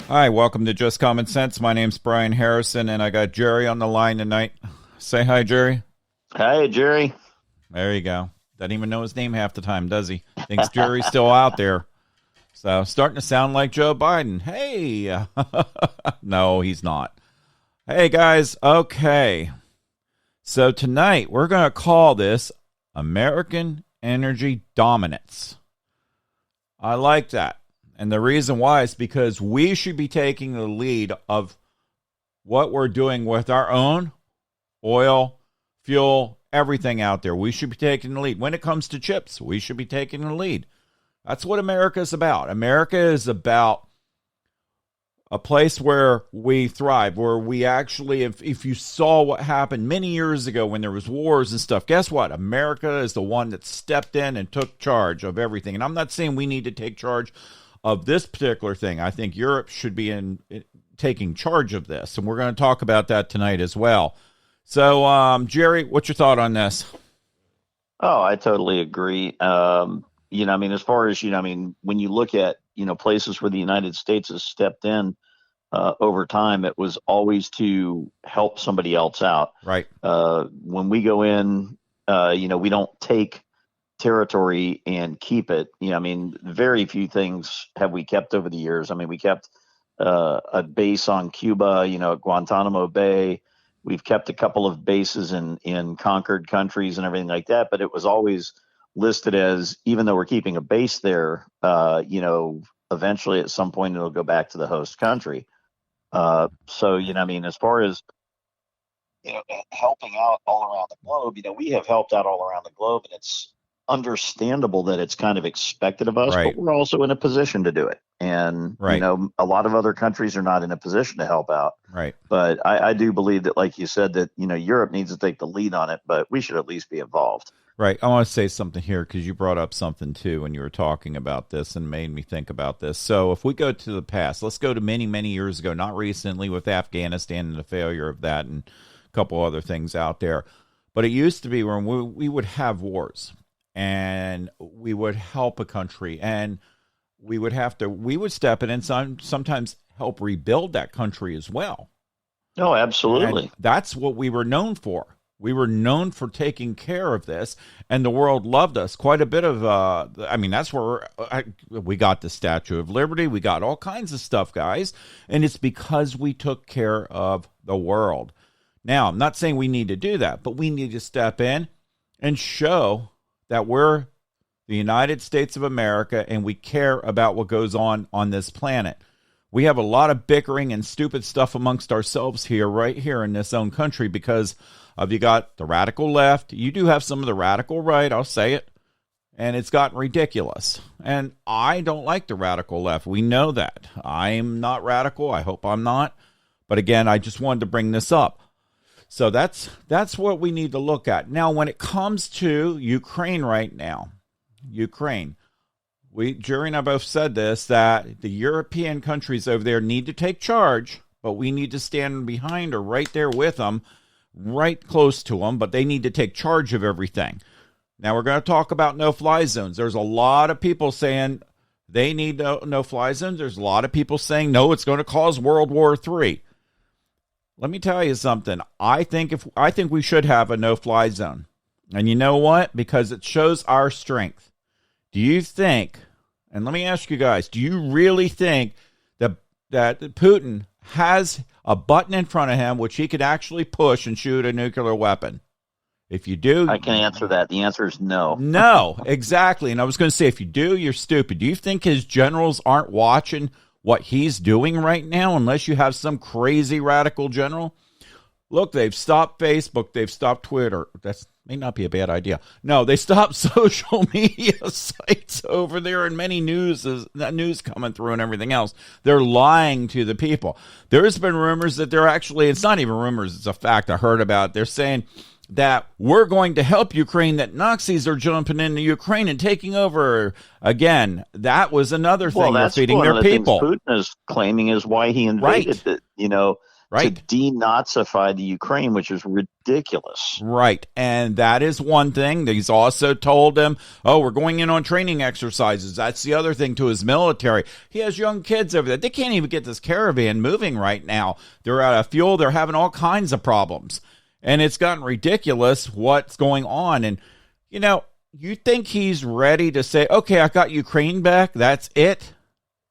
Hi, welcome to Just Common Sense. My name's Brian Harrison, and I got Jerry on the line tonight. Say hi, Jerry. Hi, Jerry. There you go. Doesn't even know his name half the time, does he? Thinks Jerry's still out there. So, starting to sound like Joe Biden. Hey. No, he's not. Hey, guys. Okay. So, tonight, we're going to call this American Energy Dominance. I like that. And the reason why is because we should be taking the lead of what we're doing with our own oil, fuel, everything out there. We should be taking the lead. When it comes to chips, we should be taking the lead. That's what America is about. America is about a place where we thrive, where we actually, if you saw what happened many years ago when there was wars and stuff, guess what? America is the one that stepped in and took charge of everything. And I'm not saying we need to take charge of this particular thing. I think Europe should be taking charge of this, and we're going to talk about that tonight as well. So, Jerry, what's your thought on this? Oh, I totally agree. As far as, when you look at, places where the United States has stepped in over time, it was always to help somebody else out. Right. When we go in, we don't take territory and keep it. Very few things have we kept over the years. We kept a base on Cuba, at Guantanamo Bay. We've kept a couple of bases in conquered countries and everything like that, but it was always listed as, even though we're keeping a base there, eventually at some point it'll go back to the host country. As far as helping out all around the globe, we have helped out all around the globe, and it's understandable that it's kind of expected of us, right. But we're also in a position to do it. And, right. A lot of other countries are not in a position to help out. Right. But I do believe that, like you said, that, Europe needs to take the lead on it, but we should at least be involved. Right. I want to say something here because you brought up something, too, when you were talking about this and made me think about this. So if we go to the past, let's go to many, many years ago, not recently with Afghanistan and the failure of that and a couple other things out there. But it used to be when we would have wars. And we would help a country, and we would step in and sometimes help rebuild that country as well. Oh, absolutely. And that's what we were known for. We were known for taking care of this, and the world loved us. Quite a bit of, that's where we got the Statue of Liberty. We got all kinds of stuff, guys, and it's because we took care of the world. Now, I'm not saying we need to do that, but we need to step in and show that we're the United States of America and we care about what goes on this planet. We have a lot of bickering and stupid stuff amongst ourselves here, right here in this own country, because of you got the radical left. You do have some of the radical right, I'll say it, and it's gotten ridiculous. And I don't like the radical left. We know that. I'm not radical. I hope I'm not. But again, I just wanted to bring this up. So that's what we need to look at. Now, when it comes to Ukraine right now, Jerry and I both said this, that the European countries over there need to take charge, but we need to stand behind or right there with them, right close to them, but they need to take charge of everything. Now, we're going to talk about no-fly zones. There's a lot of people saying they need no-fly zones. There's a lot of people saying, no, it's going to cause World War III. Let me tell you something. I think we should have a no-fly zone. And you know what? Because it shows our strength. Do you think, and let me ask you guys, do you really think that Putin has a button in front of him which he could actually push and shoot a nuclear weapon? If you do, I can answer that. The answer is no. No, exactly. And I was going to say, if you do, you're stupid. Do you think his generals aren't watching what he's doing right now, unless you have some crazy radical general? Look, they've stopped Facebook. They've stopped Twitter. That may not be a bad idea. No, they stopped social media sites over there, and many news coming through and everything else. They're lying to the people. There's been rumors that they're actually, it's not even rumors, it's a fact I heard about. They're saying that we're going to help Ukraine, that Nazis are jumping into Ukraine and taking over. Again, that was another thing they're feeding their people. Putin is claiming is why he invaded right. it. to Right. denazify the Ukraine, which is ridiculous. Right. And that is one thing. He's also told them, oh, we're going in on training exercises. That's the other thing to his military. He has young kids over there. They can't even get this caravan moving right now. They're out of fuel. They're having all kinds of problems. And it's gotten ridiculous what's going on. And, you know, you think he's ready to say, okay, I got Ukraine back. That's it.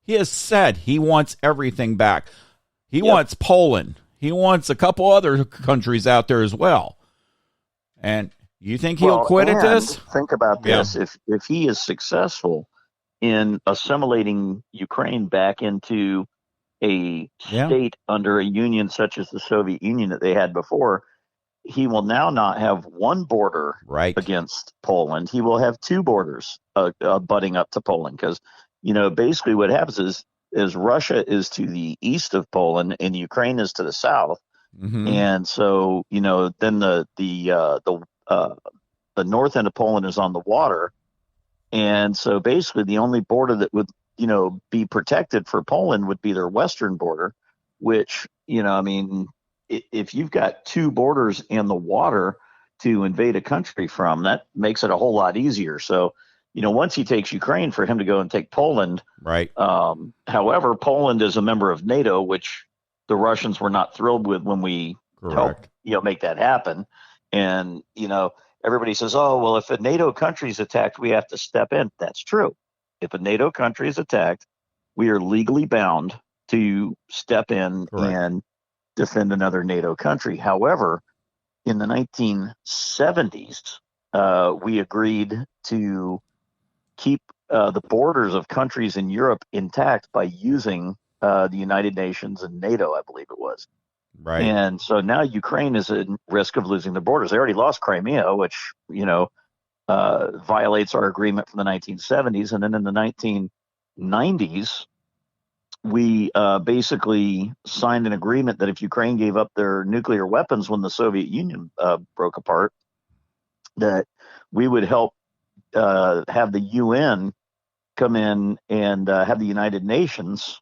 He has said he wants everything back. He wants Poland. He wants a couple other countries out there as well. And you think he'll quit at this? Think about this. If he is successful in assimilating Ukraine back into a state under a union such as the Soviet Union that they had before, he will now not have one border against Poland. He will have two borders butting up to Poland because, you know, basically what happens is Russia is to the east of Poland and Ukraine is to the south. Mm-hmm. And so, you know, then the north end of Poland is on the water. And so basically the only border that would, you know, be protected for Poland would be their western border, which, you know, I mean, if you've got two borders in the water to invade a country from, that makes it a whole lot easier. So, you know, once he takes Ukraine, for him to go and take Poland. Right. However, Poland is a member of NATO, which the Russians were not thrilled with when we helped, you know, make that happen. And, you know, everybody says, oh, well, if a NATO country is attacked, we have to step in. That's true. If a NATO country is attacked, we are legally bound to step in and defend another NATO country. However, in the 1970s, we agreed to keep the borders of countries in Europe intact by using the United Nations and NATO, I believe it was. Right. And so now Ukraine is at risk of losing their borders. They already lost Crimea, which, you know, violates our agreement from the 1970s. And then in the 1990s, we basically signed an agreement that if Ukraine gave up their nuclear weapons when the Soviet Union broke apart, that we would help have the UN come in and have the United Nations,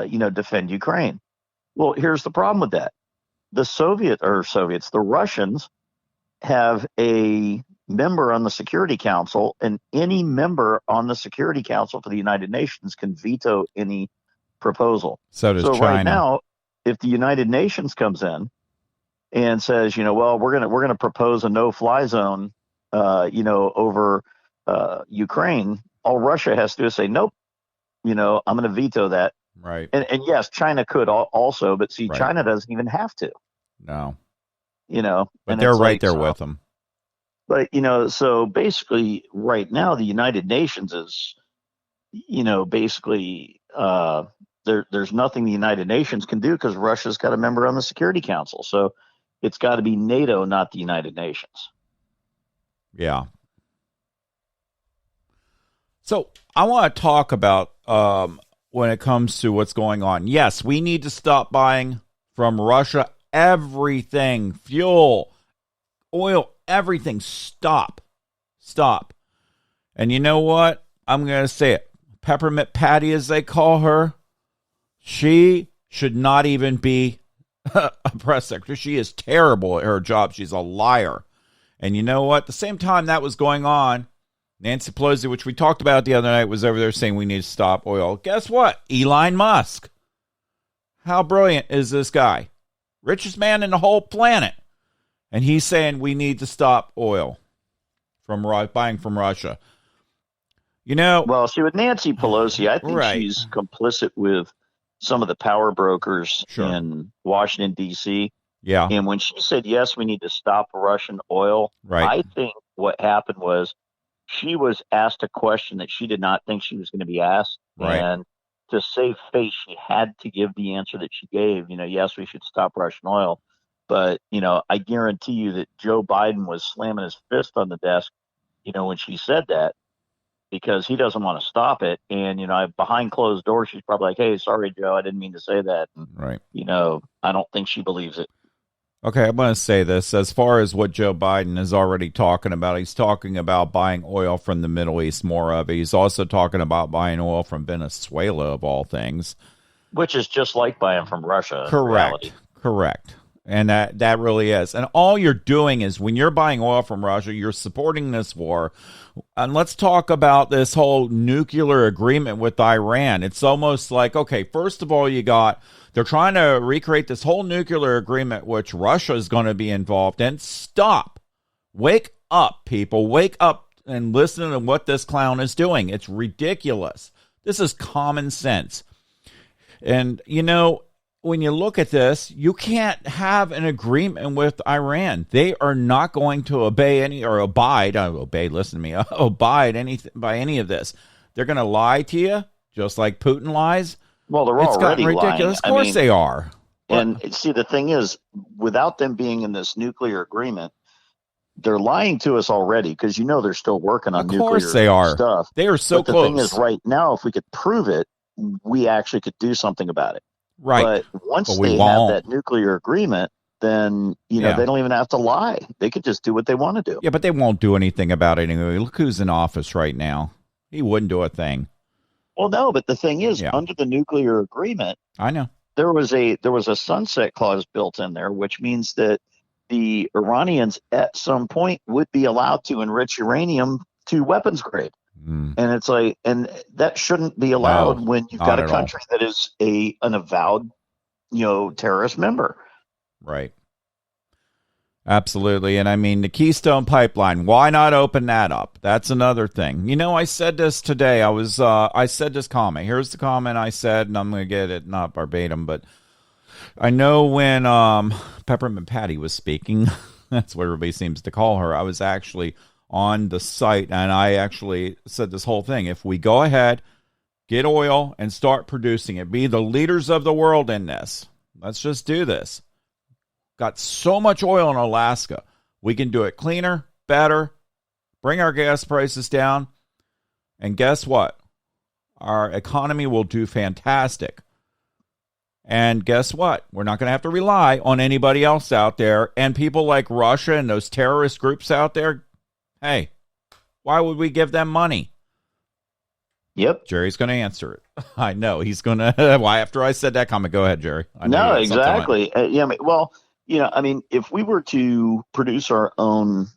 you know, defend Ukraine. Well, here's the problem with that. The Russians have a member on the Security Council, and any member on the Security Council for the United Nations can veto any proposal. So does China. Right now, if the United Nations comes in and says, you know, well, we're gonna propose a no-fly zone, you know, over Ukraine, all Russia has to do is say, nope, you know, I'm going to veto that. Right. And yes, China could also, but see, China doesn't even have to. No. You know. But they're right there with them. But, you know, so basically right now the United Nations is, you know, basically there's nothing the United Nations can do because Russia's got a member on the Security Council. So it's got to be NATO, not the United Nations. Yeah. So I want to talk about when it comes to what's going on. Yes, we need to stop buying from Russia everything, fuel, oil, everything. Stop. And you know what? I'm going to say it. Peppermint Patty, as they call her, she should not even be a press secretary. She is terrible at her job. She's a liar. And you know what? At the same time that was going on, Nancy Pelosi, which we talked about the other night, was over there saying we need to stop oil. Guess what? Elon Musk. How brilliant is this guy? Richest man in the whole planet. And he's saying we need to stop oil from buying from Russia. You know. Well, see, with Nancy Pelosi, I think she's complicit with some of the power brokers in Washington, D.C. Yeah. And when she said, yes, we need to stop Russian oil, I think what happened was she was asked a question that she did not think she was going to be asked. Right. And to save face, she had to give the answer that she gave. You know, yes, we should stop Russian oil. But, you know, I guarantee you that Joe Biden was slamming his fist on the desk, you know, when she said that, because he doesn't want to stop it. And, you know, behind closed doors, she's probably like, hey, sorry, Joe, I didn't mean to say that. And, you know, I don't think she believes it. Okay, I'm going to say this. As far as what Joe Biden is already talking about, he's talking about buying oil from the Middle East, more of it. He's also talking about buying oil from Venezuela, of all things. Which is just like buying from Russia. Correct. Correct. And that really is. And all you're doing is when you're buying oil from Russia, you're supporting this war. And let's talk about this whole nuclear agreement with Iran. It's almost like, okay, first of all, they're trying to recreate this whole nuclear agreement, which Russia is going to be involved in. Stop. Wake up, people. Wake up and listen to what this clown is doing. It's ridiculous. This is common sense. And, when you look at this, you can't have an agreement with Iran. They are not going to abide by any of this. They're going to lie to you, just like Putin lies. Well, they're it's already gotten ridiculous. lying. Of course they are. And see, the thing is, without them being in this nuclear agreement, they're lying to us already because they're still working on nuclear stuff. Of course they are. They are so close. The thing is, right now, if we could prove it, we actually could do something about it. Right. But once they have that nuclear agreement, then, they don't even have to lie. They could just do what they want to do. Yeah, but they won't do anything about it anyway. Look who's in office right now. He wouldn't do a thing. Well, no, but the thing is, under the nuclear agreement, I know there was a sunset clause built in there, which means that the Iranians at some point would be allowed to enrich uranium to weapons grade. And it's like, and that shouldn't be allowed when you've got a country that is an avowed, terrorist member. Right. Absolutely. And I mean, the Keystone Pipeline, why not open that up? That's another thing. I said this today. I said this comment. Here's the comment I said, and I'm going to get it not verbatim, but I know when Peppermint Patty was speaking, that's what everybody seems to call her, I was actually on the site, and I actually said this whole thing. If we go ahead, get oil, and start producing it, be the leaders of the world in this. Let's just do this. Got so much oil in Alaska. We can do it cleaner, better, bring our gas prices down, and guess what? Our economy will do fantastic. And guess what? We're not going to have to rely on anybody else out there, and people like Russia and those terrorist groups out there. Hey, why would we give them money? Yep. Jerry's going to answer it. I know. He's going to. Why? After I said that comment, go ahead, Jerry. No, exactly. If we were to produce our own,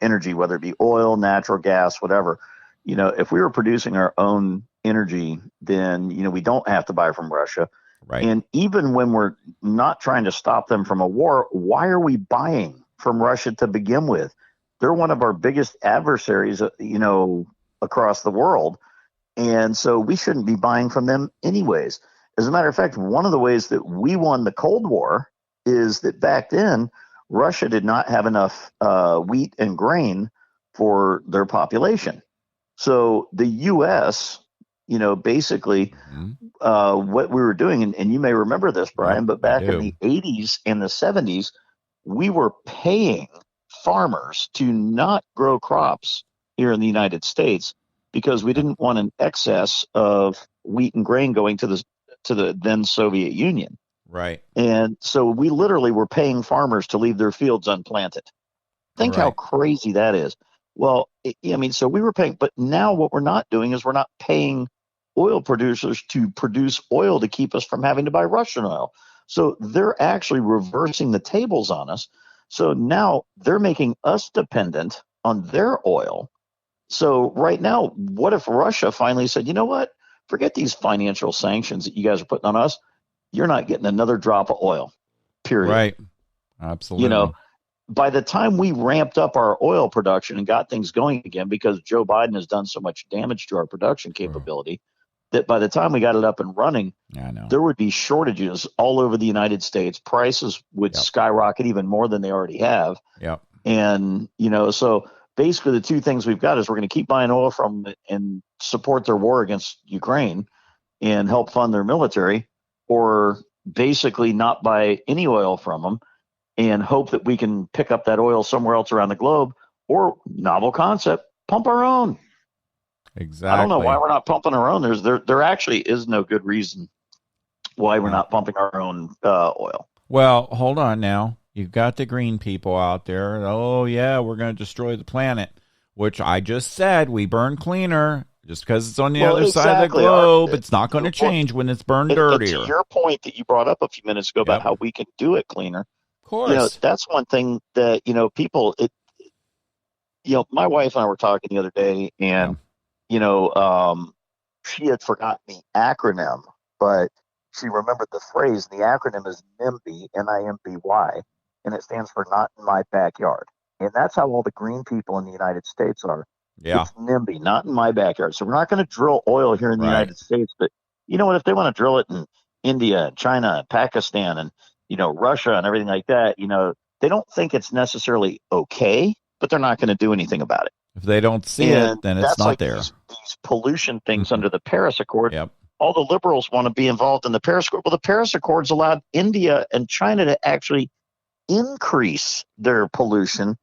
energy, whether it be oil, natural gas, whatever, if we were producing our own energy, then, we don't have to buy from Russia. Right. And even when we're not trying to stop them from a war, why are we buying from Russia to begin with? They're one of our biggest adversaries, across the world. And so we shouldn't be buying from them anyways. As a matter of fact, one of the ways that we won the Cold War is that back then, Russia did not have enough wheat and grain for their population. So the U.S., basically what we were doing, and you may remember this, Brian, but back in the 80s and the 70s, we were paying farmers to not grow crops here in the United States because we didn't want an excess of wheat and grain going to the then Soviet Union. Right. And so we literally were paying farmers to leave their fields unplanted. Think how crazy that is. Well, so we were paying, but now what we're not doing is we're not paying oil producers to produce oil to keep us from having to buy Russian oil. So they're actually reversing the tables on us. So now they're making us dependent on their oil. So right now, what if Russia finally said, you know what? Forget these financial sanctions that you guys are putting on us. You're not getting another drop of oil, period. Right. Absolutely. By the time we ramped up our oil production and got things going again, because Joe Biden has done so much damage to our production capability, that by the time we got it up and running, there would be shortages all over the United States. Prices would skyrocket even more than they already have. Yep. And, so basically the two things we've got is we're going to keep buying oil from them and support their war against Ukraine and help fund their military, or basically not buy any oil from them and hope that we can pick up that oil somewhere else around the globe, or novel concept, pump our own. Exactly. I don't know why we're not pumping our own. There actually is no good reason why we're not pumping our own oil. Well, hold on now. You've got the green people out there. Oh, yeah, we're going to destroy the planet, which I just said we burn cleaner. Just because it's on the Well, other side of the exactly. globe, it's not going to change when it's burned And dirtier. to your point that you brought up a few minutes ago about Yep. how we can do it cleaner, Of course. that's one thing that, people, my wife and I were talking the other day, and, she had forgotten the acronym, but she remembered the phrase. And the acronym is NIMBY, NIMBY, and it stands for Not in My Backyard. And that's how all the green people in the United States are. Yeah. It's NIMBY, not in my backyard. So we're not going to drill oil here in the Right. United States, but you know what? If they want to drill it in India, China, Pakistan, and Russia and everything like that, they don't think it's necessarily okay, but they're not going to do anything about it. If they don't see And it, then it's that's not like there. These pollution things under the Paris Accord. Yep. All the liberals want to be involved in the Paris Accord. Well, the Paris Accords allowed India and China to actually increase their pollution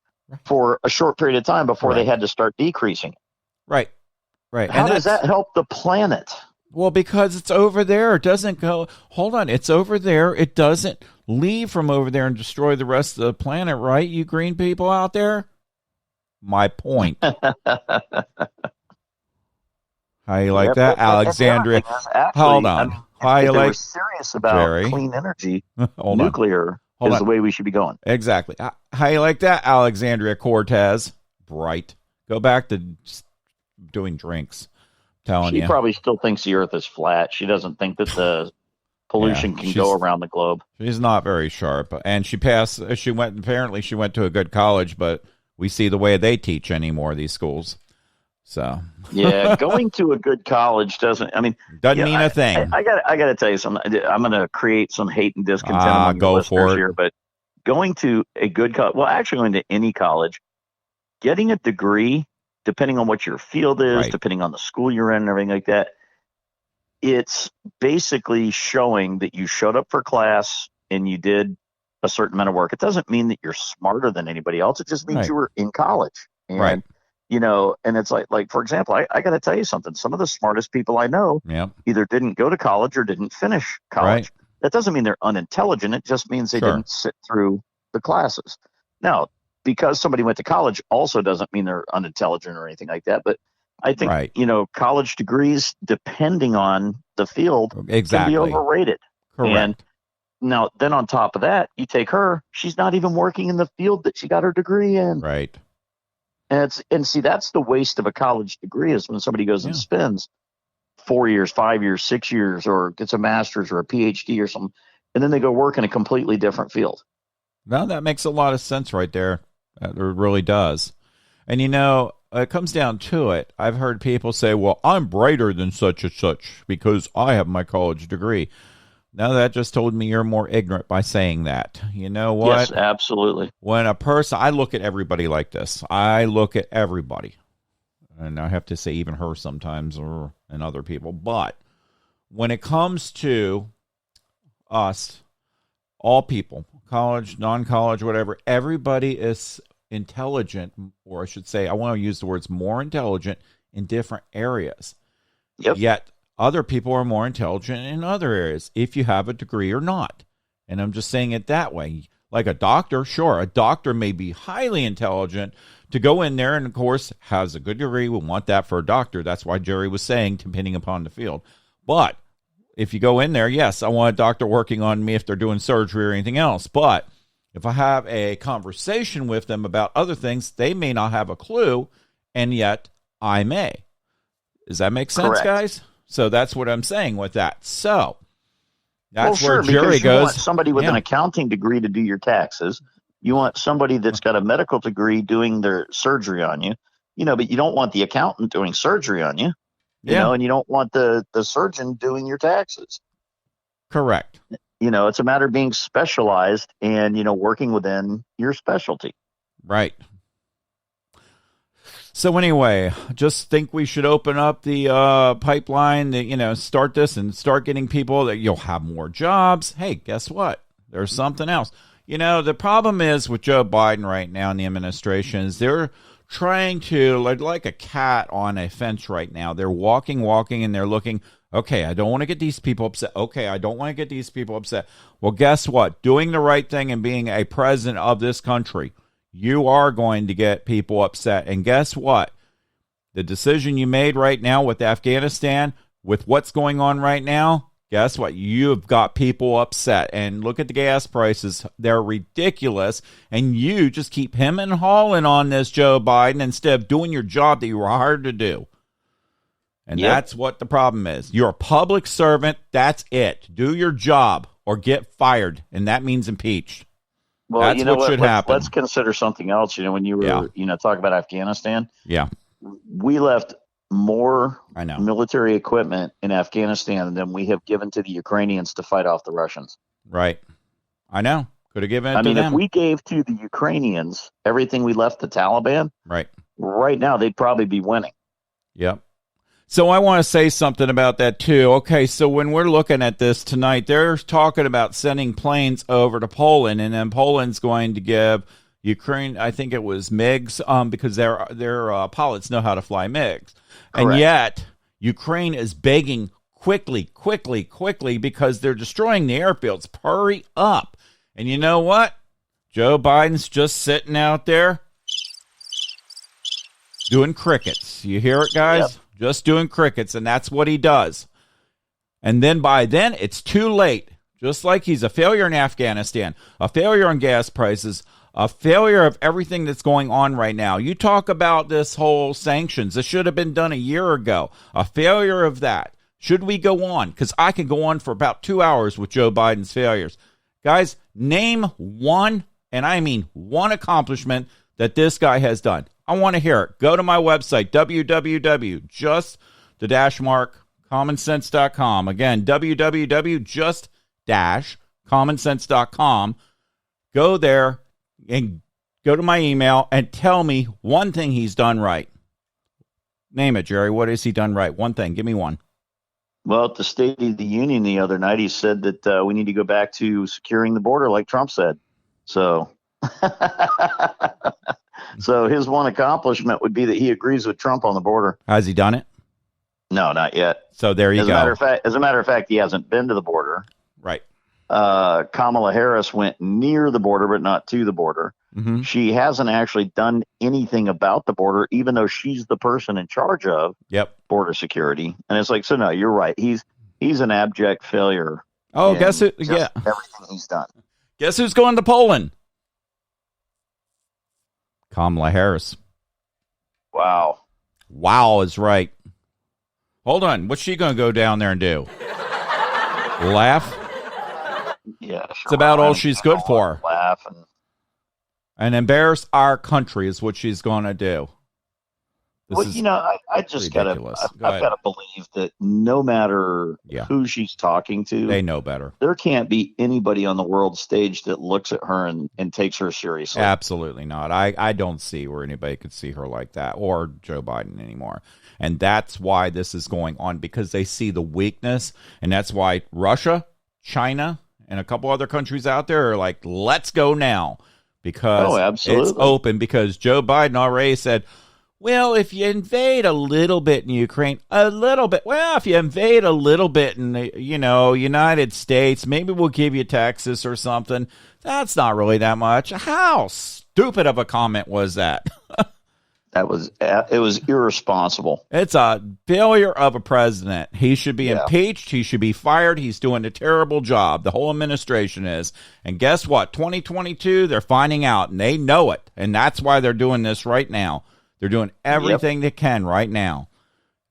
for a short period of time before they had to start decreasing. Right. Right. How does that help the planet? Well, because it's over there. It doesn't go. Hold on. It's over there. It doesn't leave from over there and destroy the rest of the planet, right? You green people out there? My point. How you like that, Alexandria? Hold on. How you like? We're serious about Jerry? Clean energy. Hold Nuclear on. is the way we should be going. Exactly. How you like that, Alexandria Cortez? Bright. Go back to doing drinks. She probably still thinks the Earth is flat. She doesn't think that the pollution can go around the globe. She's not very sharp, and she passed. Apparently, she went to a good college, but we see the way they teach anymore. These schools. So yeah, going to a good college doesn't mean a thing. I got to tell you something. I'm going to create some hate and discontent among the listeners here, but going to a good college, actually going to any college, getting a degree, depending on what your field is, depending on the school you're in and everything like that, it's basically showing that you showed up for class and you did a certain amount of work. It doesn't mean that you're smarter than anybody else. It just means you were in college. And, and it's like, for example, I got to tell you something. Some of the smartest people I know either didn't go to college or didn't finish college. That doesn't mean they're unintelligent. It just means they didn't sit through the classes. Now, because somebody went to college also doesn't mean they're unintelligent or anything like that. But I think, college degrees, depending on the field, can be overrated. Correct. And now, then on top of that, you take her, she's not even working in the field that she got her degree in. Right. And see, that's the waste of a college degree, is when somebody goes and spends 4 years, 5 years, 6 years, or gets a master's or a PhD or something, and then they go work in a completely different field. No, that makes a lot of sense right there. It really does. And, it comes down to it. I've heard people say, well, I'm brighter than such and such because I have my college degree. Now that just told me you're more ignorant by saying that. You know what? Yes, absolutely. When a person, I look at everybody like this. I look at everybody. And I have to say even her sometimes and other people. But when it comes to us, all people, college, non-college, whatever, everybody is intelligent, or I should say, I want to use the words more intelligent in different areas. Yep. Yet other people are more intelligent in other areas, if you have a degree or not. And I'm just saying it that way. Like a doctor, sure, a doctor may be highly intelligent to go in there and, of course, has a good degree. We want that for a doctor. That's why Jerry was saying, depending upon the field. But if you go in there, yes, I want a doctor working on me if they're doing surgery or anything else. But if I have a conversation with them about other things, they may not have a clue, and yet I may. Does that make sense, guys? So that's what I'm saying with that. So that's where Jerry goes. You want somebody with an accounting degree to do your taxes. You want somebody that's got a medical degree doing their surgery on you. But you don't want the accountant doing surgery on you. You know, and you don't want the surgeon doing your taxes. Correct. It's a matter of being specialized and, working within your specialty. Right. So anyway, just think we should open up the pipeline, start this and start getting people that you'll have more jobs. Hey, guess what? There's something else. The problem is with Joe Biden right now in the administration is they're trying to, like a cat on a fence right now. They're walking, and they're looking, okay, I don't want to get these people upset. Okay, I don't want to get these people upset. Well, guess what? Doing the right thing and being a president of this country, you are going to get people upset. And guess what? the decision you made right now with Afghanistan, with what's going on right now, guess what? You've got people upset. And look at the gas prices. They're ridiculous. And you just keep him and hauling on this, Joe Biden, instead of doing your job that you were hired to do. And that's what the problem is. You're a public servant. That's it. Do your job or get fired. And that means impeached. Well, that's you know what should happen. Let's consider something else. When you were, talking about Afghanistan. Yeah. We left more I know. military equipment in Afghanistan than we have given to the Ukrainians to fight off the Russians. Right. I know. Could have given it to them. If we gave to the Ukrainians everything we left the Taliban, right now they'd probably be winning. Yep. So I want to say something about that too. Okay, so when we're looking at this tonight, they're talking about sending planes over to Poland, and then Poland's going to give Ukraine, I think it was MiGs, because their pilots know how to fly MiGs. Correct. And yet Ukraine is begging quickly, because they're destroying the airfields. Hurry up. And you know what? Joe Biden's just sitting out there doing crickets. You hear it, guys? Yep. Just doing crickets, and that's what he does. And then by then, it's too late. Just like he's a failure in Afghanistan, a failure on gas prices, a failure of everything that's going on right now. You talk about this whole sanctions. This should have been done a year ago. A failure of that. Should we go on? Because I can go on for about 2 hours with Joe Biden's failures. Guys, name one, and I mean one accomplishment that this guy has done. I want to hear it. Go to my website, www.just-commonsense.com. Again, www.just-commonsense.com. Go there and go to my email and tell me one thing he's done right. Name it, Jerry. What has he done right? One thing. Give me one. Well, at the State of the Union the other night, he said that we need to go back to securing the border like Trump said. So... So his one accomplishment would be that he agrees with Trump on the border. Has he done it? No, not yet. So there you go. As a matter of fact, he hasn't been to the border. Right. Kamala Harris went near the border, but not to the border. Mm-hmm. She hasn't actually done anything about the border, even though she's the person in charge of border security. And it's like, so no, you're right. He's an abject failure. Oh, guess it. Yeah. Everything he's done. Guess who's going to Poland? Kamala Harris. Wow. Wow is right. Hold on. What's she going to go down there and do? Laugh? Yeah. Sure. It's about all she's good for. Laugh and embarrass our country is what she's going to do. I just I've got to believe that no matter who she's talking to, they know better. There can't be anybody on the world stage that looks at her and takes her seriously. Absolutely not. I don't see where anybody could see her like that, or Joe Biden anymore. And that's why this is going on, because they see the weakness. And that's why Russia, China, and a couple other countries out there are like, let's go now. Because it's open. Because Joe Biden already said, well, if you invade a little bit in Ukraine, if you invade a little bit in the, United States, maybe we'll give you Texas or something. That's not really that much. How stupid of a comment was that? It was irresponsible. It's a failure of a president. He should be impeached. He should be fired. He's doing a terrible job. The whole administration is. And guess what? 2022, they're finding out, and they know it. And that's why they're doing this right now. They're doing everything they can right now.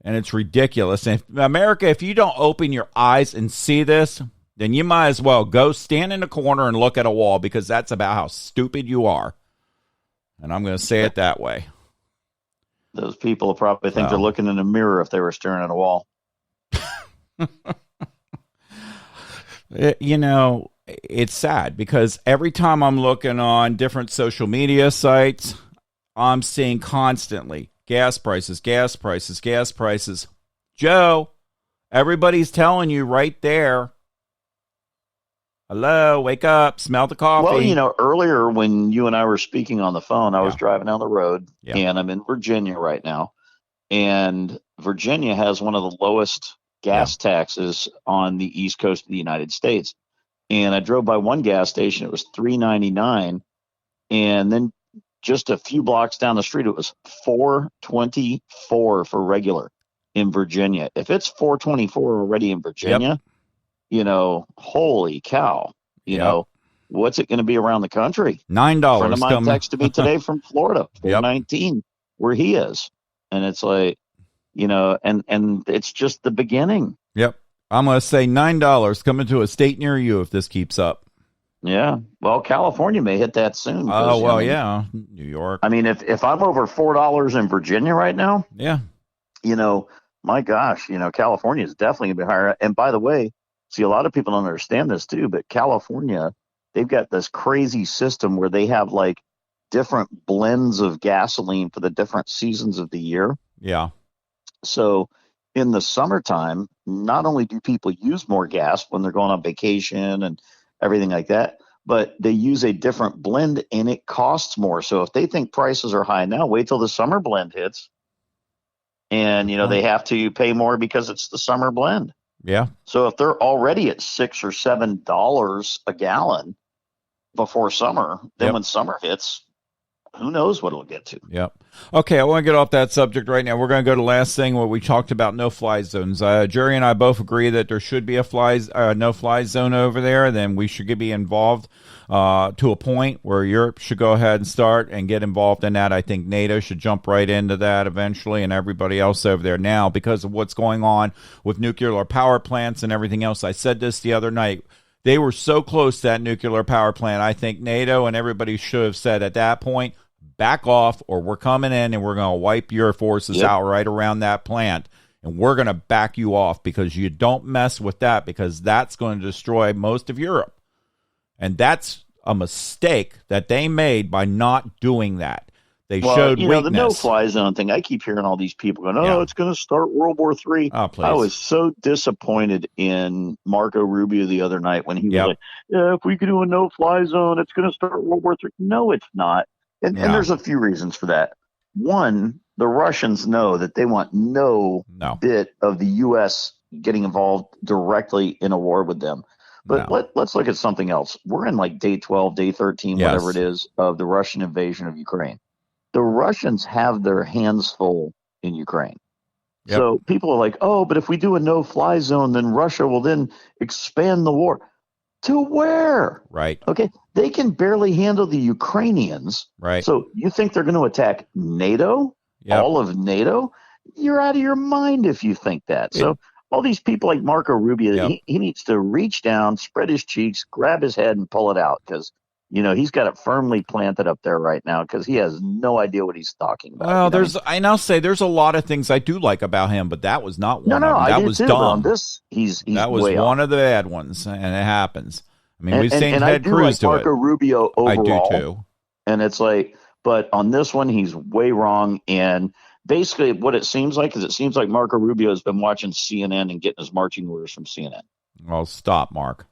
And it's ridiculous. And America, if you don't open your eyes and see this, then you might as well go stand in a corner and look at a wall, because that's about how stupid you are. And I'm going to say it that way. Those people probably think they're looking in a mirror if they were staring at a wall. It's sad, because every time I'm looking on different social media sites, I'm seeing constantly gas prices. Joe, everybody's telling you right there. Hello, wake up, smell the coffee. Well, earlier when you and I were speaking on the phone, I was driving down the road, and I'm in Virginia right now. And Virginia has one of the lowest gas taxes on the East Coast of the United States. And I drove by one gas station, it was $3.99. And then just a few blocks down the street, it was 424 for regular in Virginia. If it's 424 already in Virginia, holy cow, Yep. What's it going to be around the country? A friend of $9 mine coming. texted me today from Florida, Yep. 419, where he is. And it's like, and it's just the beginning. Yep. I'm going to say $9 coming to a state near you if this keeps up. Yeah. Well, California may hit that soon. Oh, well, yeah. New York. I mean, if I'm over $4 in Virginia right now, yeah. My gosh, California is definitely going to be higher. And by the way, see, a lot of people don't understand this too, but California, they've got this crazy system where they have like different blends of gasoline for the different seasons of the year. Yeah. So in the summertime, not only do people use more gas when they're going on vacation and everything like that, but they use a different blend and it costs more. So if they think prices are high now, wait till the summer blend hits. And, they have to pay more because it's the summer blend. Yeah. So if they're already at $6 or $7 a gallon before summer, then when summer hits, who knows what it'll get to. Yep. Okay, I want to get off that subject right now. We're going to go to the last thing where we talked about no-fly zones. Jerry and I both agree that there should be a no-fly zone over there. Then we should be involved to a point where Europe should go ahead and start and get involved in that. I think NATO should jump right into that eventually, and everybody else over there now because of what's going on with nuclear power plants and everything else. I said this the other night. They were so close to that nuclear power plant. I think NATO and everybody should have said at that point, back off or we're coming in and we're going to wipe your forces out right around that plant. And we're going to back you off because you don't mess with that because that's going to destroy most of Europe. And that's a mistake that they made by not doing that. They showed weakness. The no-fly zone thing, I keep hearing all these people going, it's going to start World War III. Oh, please. I was so disappointed in Marco Rubio the other night when he was like, if we could do a no-fly zone, it's going to start World War III. No, it's not. And there's a few reasons for that. One, the Russians know that they want no bit of the U.S. getting involved directly in a war with them. But let's look at something else. We're in like day 12, day 13, whatever it is, of the Russian invasion of Ukraine. The Russians have their hands full in Ukraine. Yep. So people are like, but if we do a no-fly zone, then Russia will then expand the war. To where? Right. Okay. They can barely handle the Ukrainians. Right. So you think they're going to attack NATO? Yep. All of NATO? You're out of your mind if you think that. So all these people like Marco Rubio, he needs to reach down, spread his cheeks, grab his head and pull it out because, he's got it firmly planted up there right now because he has no idea what he's talking about. Well, I'll say there's a lot of things I do like about him, but that was not one of them. That was dumb. On this, he's that was way one off. of the bad ones, and it happens. I mean, we've seen Ted Cruz do Marco it. Rubio overall. I do too. And it's like, but on this one, he's way wrong. And basically, what it seems like Marco Rubio has been watching CNN and getting his marching orders from CNN. Well, stop, Mark.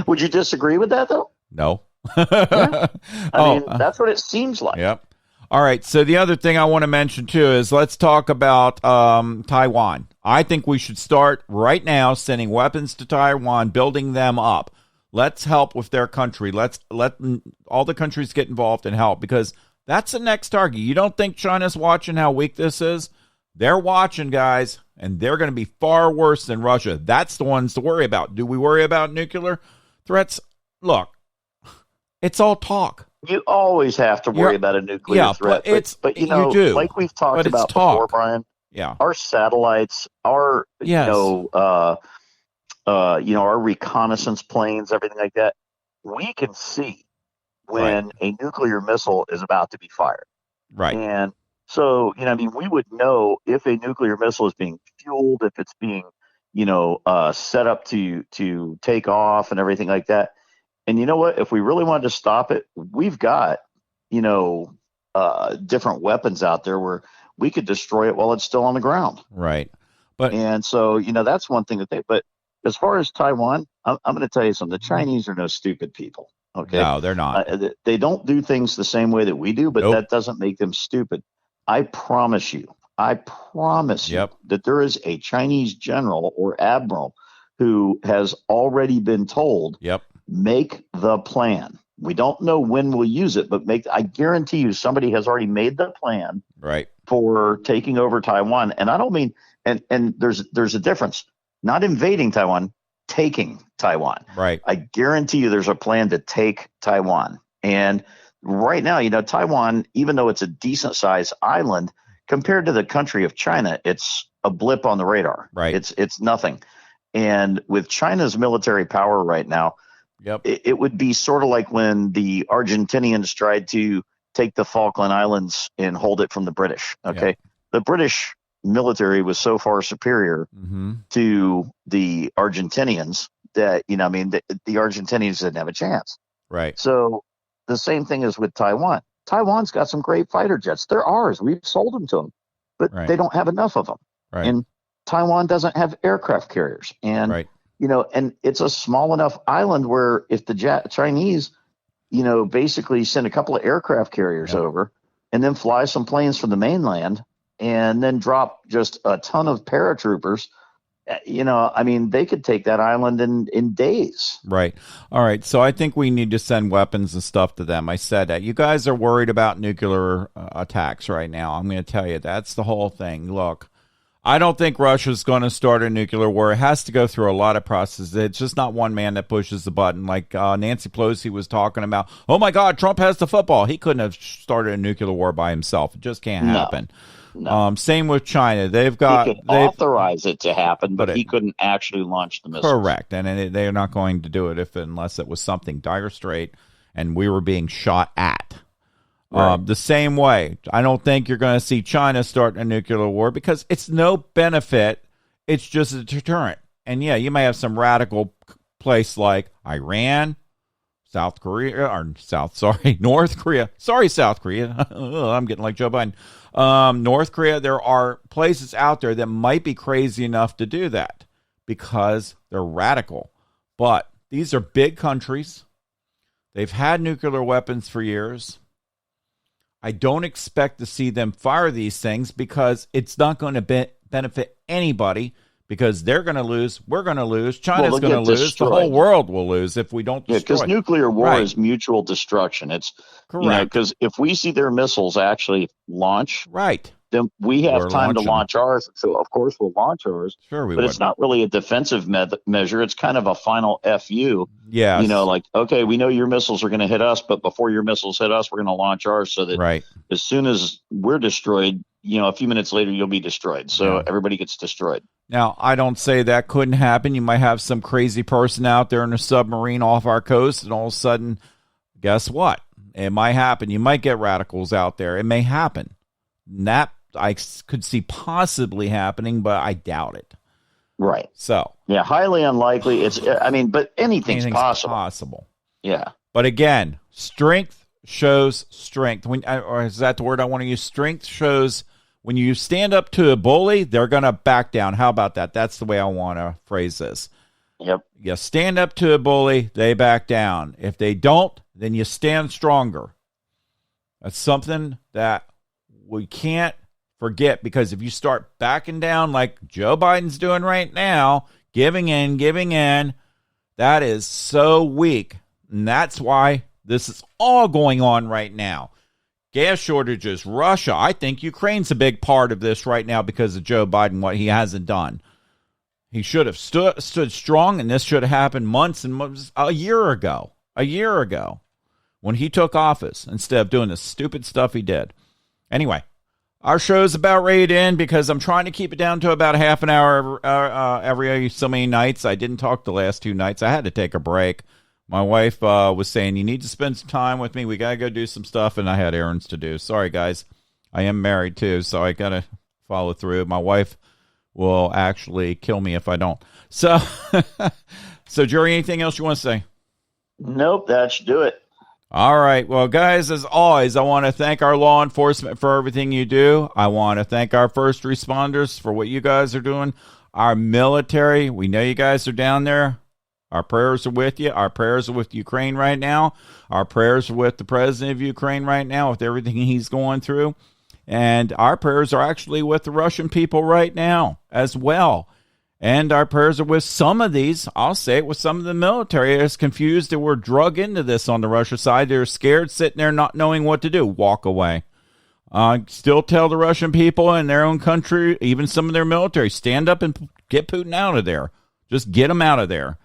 Would you disagree with that, though? No. I mean, that's what it seems like. Yep. All right. So the other thing I want to mention, too, is let's talk about Taiwan. I think we should start right now sending weapons to Taiwan, building them up. Let's help with their country. Let all the countries get involved and help because that's the next target. You don't think China's watching how weak this is? They're watching, guys, and they're going to be far worse than Russia. That's the ones to worry about. Do we worry about nuclear threats? Look, it's all talk. You always have to worry about a nuclear threat. But you do. Like we've talked about before, Brian. Yeah. Our satellites, our our reconnaissance planes, everything like that, we can see when a nuclear missile is about to be fired. Right. And so, we would know if a nuclear missile is being fueled, if it's being, set up to take off and everything like that. And you know what? If we really wanted to stop it, we've got, different weapons out there where we could destroy it while it's still on the ground. Right. And so, that's one thing but as far as Taiwan, I'm going to tell you something. The Chinese are no stupid people. Okay. No, they're not. They don't do things the same way that we do, but that doesn't make them stupid. I promise you that there is a Chinese general or admiral who has already been told, make the plan. We don't know when we'll use it, but I guarantee you somebody has already made the plan Right. for taking over Taiwan. And I don't mean, and there's a difference. Not invading Taiwan, taking Taiwan. Right. I guarantee you there's a plan to take Taiwan. And right now, Taiwan, even though it's a decent sized island, compared to the country of China, it's a blip on the radar. Right. It's nothing. And with China's military power right now, yep, it would be sort of like when the Argentinians tried to take the Falkland Islands and hold it from the British. Okay. Yep. The British military was so far superior to the Argentinians that, the Argentinians didn't have a chance. Right. So the same thing is with Taiwan. Taiwan's got some great fighter jets. They're ours. We've sold them to them, but they don't have enough of them. Right. And Taiwan doesn't have aircraft carriers. And, and it's a small enough island where if the Chinese, basically send a couple of aircraft carriers over and then fly some planes from the mainland and then drop just a ton of paratroopers, they could take that island in days. Right. All right. So I think we need to send weapons and stuff to them. I said that. You guys are worried about nuclear attacks right now. I'm going to tell you, that's the whole thing. Look, I don't think Russia's going to start a nuclear war. It has to go through a lot of processes. It's just not one man that pushes the button. Like Nancy Pelosi was talking about, oh, my God, Trump has the football. He couldn't have started a nuclear war by himself. It just can't happen. No. Same with China. He could authorize it to happen, but he couldn't actually launch the missiles. Correct. And they're not going to do it unless it was something dire straight and we were being shot at. Right. The same way, I don't think you're going to see China start a nuclear war because it's no benefit. It's just a deterrent. And yeah, you may have some radical place like Iran, North Korea. Sorry, South Korea. I'm getting like Joe Biden. North Korea, there are places out there that might be crazy enough to do that because they're radical. But these are big countries. They've had nuclear weapons for years. I don't expect to see them fire these things because it's not going to benefit anybody because they're going to lose, we're going to lose, China's going to lose, destroyed. The whole world will lose if we don't destroy. Because nuclear war is mutual destruction. It's correct. Because if we see their missiles actually launch, then we have time to launch ours. So of course we'll launch ours. Sure, we but would. It's not really a defensive measure. It's kind of a final FU. Yeah. Okay, we know your missiles are going to hit us, but before your missiles hit us, we're going to launch ours so that as soon as we're destroyed, a few minutes later, you'll be destroyed. So everybody gets destroyed. Now, I don't say that couldn't happen. You might have some crazy person out there in a submarine off our coast, and all of a sudden, guess what? It might happen. You might get radicals out there. It may happen. That I could see possibly happening, but I doubt it. Right. So. Yeah, highly unlikely. But anything's possible. Yeah. But again, strength shows strength. Or is that the word I want to use? Strength shows when you stand up to a bully, they're going to back down. How about that? That's the way I want to phrase this. Yep. You stand up to a bully, they back down. If they don't, then you stand stronger. That's something that we can't forget, because if you start backing down like Joe Biden's doing right now, giving in, that is so weak. And that's why this is all going on right now. Gas shortages, Russia. I think Ukraine's a big part of this right now because of Joe Biden, what he hasn't done. He should have stood strong, and this should have happened months and months, a year ago, when he took office, instead of doing the stupid stuff he did. Anyway, our show's about ready to end because I'm trying to keep it down to about half an hour every so many nights. I didn't talk the last 2 nights. I had to take a break. My wife was saying, you need to spend some time with me. We got to go do some stuff, and I had errands to do. Sorry, guys. I am married, too, so I got to follow through. My wife will actually kill me if I don't. So, Jerry, anything else you want to say? Nope, that should do it. All right. Well, guys, as always, I want to thank our law enforcement for everything you do. I want to thank our first responders for what you guys are doing. Our military, we know you guys are down there. Our prayers are with you. Our prayers are with Ukraine right now. Our prayers are with the president of Ukraine right now with everything he's going through. And our prayers are actually with the Russian people right now as well. And our prayers are with some of these. I'll say it, with some of the military is confused that we're drug into this on the Russia side. They're scared, sitting there not knowing what to do. Walk away. Still tell the Russian people in their own country, even some of their military, stand up and get Putin out of there. Just get him out of there.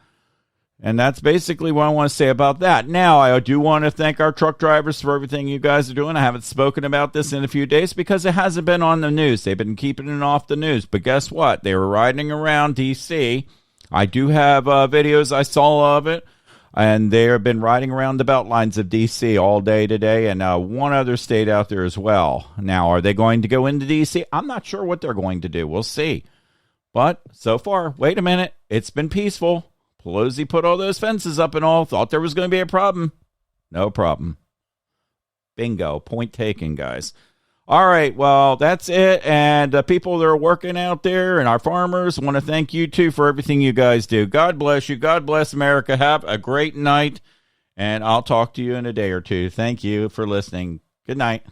And that's basically what I want to say about that. Now, I do want to thank our truck drivers for everything you guys are doing. I haven't spoken about this in a few days because it hasn't been on the news. They've been keeping it off the news. But guess what? They were riding around D.C. I do have videos I saw of it. And they have been riding around the belt lines of D.C. all day today, and one other state out there as well. Now, are they going to go into D.C.? I'm not sure what they're going to do. We'll see. But so far, wait a minute, it's been peaceful. Pelosi put all those fences up and all, thought there was going to be a problem. No problem. Bingo. Point taken, guys. All right, well, that's it. And people that are working out there and our farmers, want to thank you, too, for everything you guys do. God bless you. God bless America. Have a great night. And I'll talk to you in a day or two. Thank you for listening. Good night.